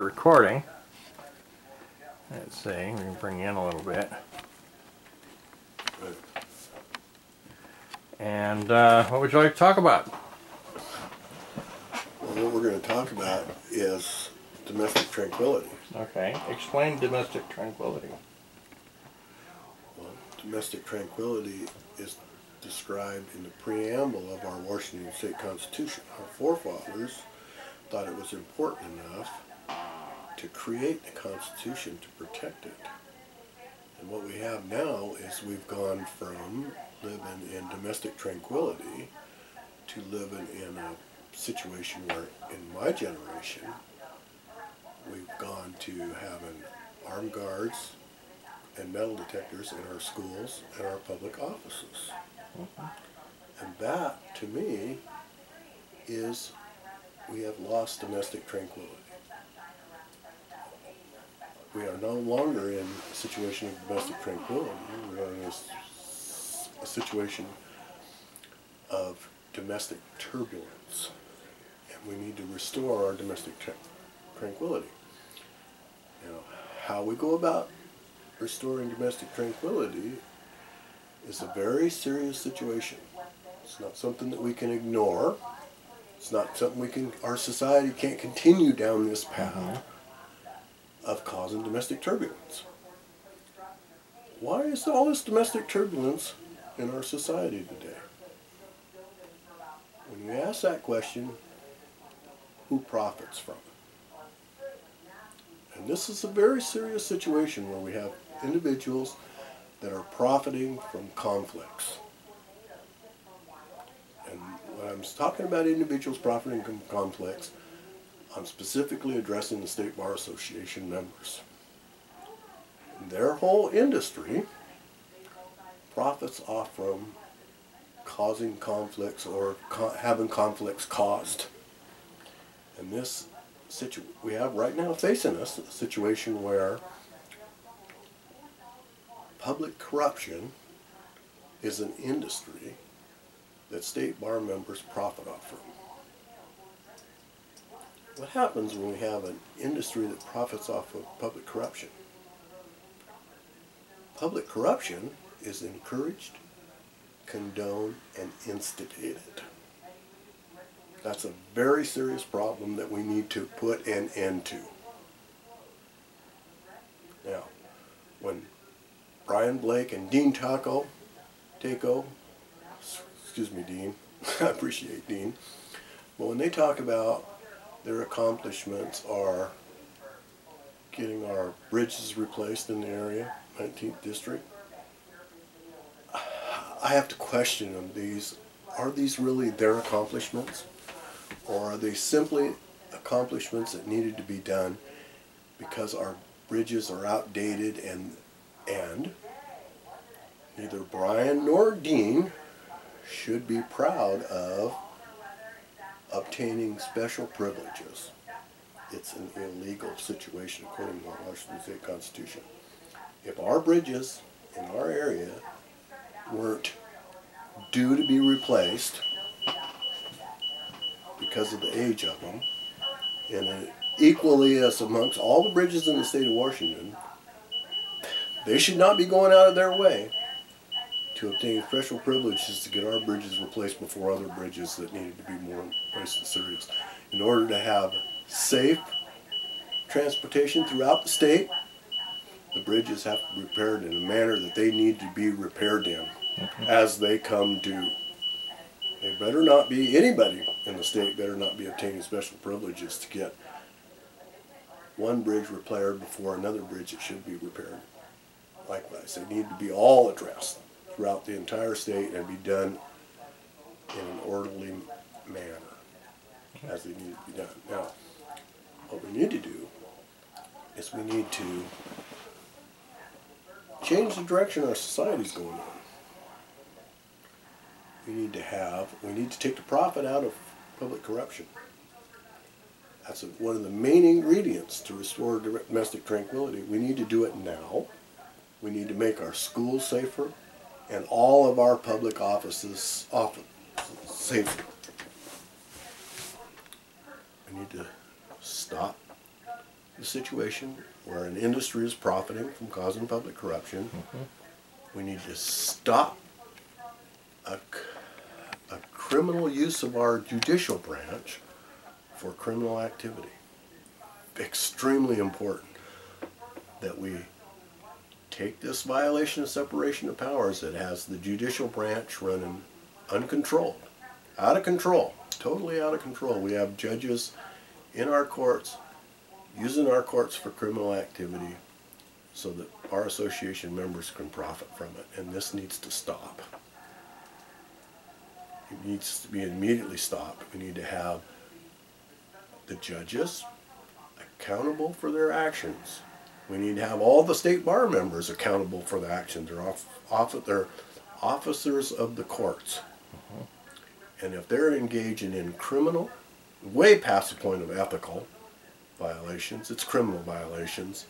Recording. Let's see, we can bring you in a little bit. And what would you like to talk about? Well, what we're going to talk about is domestic tranquility. Okay, explain domestic tranquility. Well, domestic tranquility is described in the preamble of our Washington State Constitution. Our forefathers thought it was important enough to create the Constitution to protect it. And what we have now is we've gone from living in domestic tranquility to living in a situation where, in my generation, we've gone to having armed guards and metal detectors in our schools and our public offices. And that, to me, is we have lost domestic tranquility. We are no longer in a situation of domestic tranquility. We are in a situation of domestic turbulence. And we need to restore our domestic tranquility. Now, how we go about restoring domestic tranquility is a very serious situation. It's not something that we can ignore. It's not something our society can't continue down this path of causing domestic turbulence. Why is all this domestic turbulence in our society today? When you ask that question, who profits from it? And this is a very serious situation where we have individuals that are profiting from conflicts. And when I'm talking about individuals profiting from conflicts, I'm specifically addressing the State Bar Association members. Their whole industry profits off from causing conflicts or having conflicts caused. And this we have right now facing us a situation where public corruption is an industry that State Bar members profit off from. What happens when we have an industry that profits off of public corruption? Public corruption is encouraged, condoned, and instigated. That's a very serious problem that we need to put an end to. Now, when Brian Blake and Dean Taco, excuse me, Dean, I appreciate Dean, but when they talk about their accomplishments are getting our bridges replaced in the area, 19th District, I have to question them. Are these really their accomplishments? Or are they simply accomplishments that needed to be done because our bridges are outdated and neither Brian nor Dean should be proud of obtaining special privileges. It's an illegal situation according to the Washington State Constitution. If our bridges in our area weren't due to be replaced because of the age of them, and equally as amongst all the bridges in the state of Washington, they should not be going out of their way to obtain special privileges to get our bridges replaced before other bridges that needed to be more nice and serious. In order to have safe transportation throughout the state, the bridges have to be repaired in a manner that they need to be repaired in as they come due. They better not be, anybody in the state better not be obtaining special privileges to get one bridge repaired before another bridge that should be repaired. Likewise, they need to be all addressed throughout the entire state and be done in an orderly manner as they need to be done. Now, what we need to do is we need to change the direction our society is going on. We need to take the profit out of public corruption. That's one of the main ingredients to restore domestic tranquility. We need to do it now. We need to make our schools safer and all of our public offices safer. We need to stop the situation where an industry is profiting from causing public corruption. We need to stop a criminal use of our judicial branch for criminal activity. Extremely important that we take this violation of separation of powers that has the judicial branch running uncontrolled, out of control, totally out of control. We have judges in our courts using our courts for criminal activity so that our association members can profit from it, and this needs to stop. It needs to be immediately stopped. We need to have the judges accountable for their actions. We need to have all the state bar members accountable for the actions. They're officers of the courts. And if they're engaging in criminal, way past the point of ethical violations, it's criminal violations,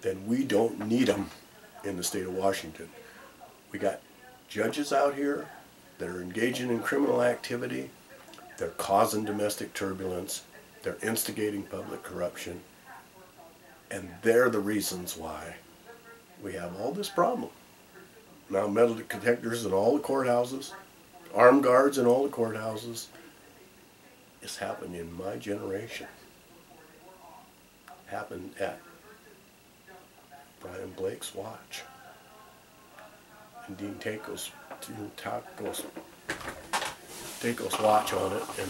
then we don't need them in the state of Washington. We got judges out here that are engaging in criminal activity. They're causing domestic turbulence. They're instigating public corruption. And they're the reasons why we have all this problem. Now metal detectors in all the courthouses, armed guards in all the courthouses. It's happened in my generation. Happened at Brian Blake's watch. And Dean Taco's watch on it, and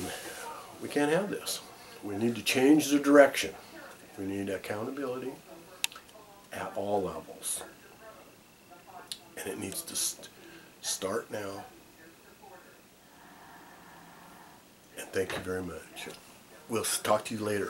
we can't have this. We need to change the direction. We need accountability at all levels. And it needs to start now. And thank you very much. We'll talk to you later.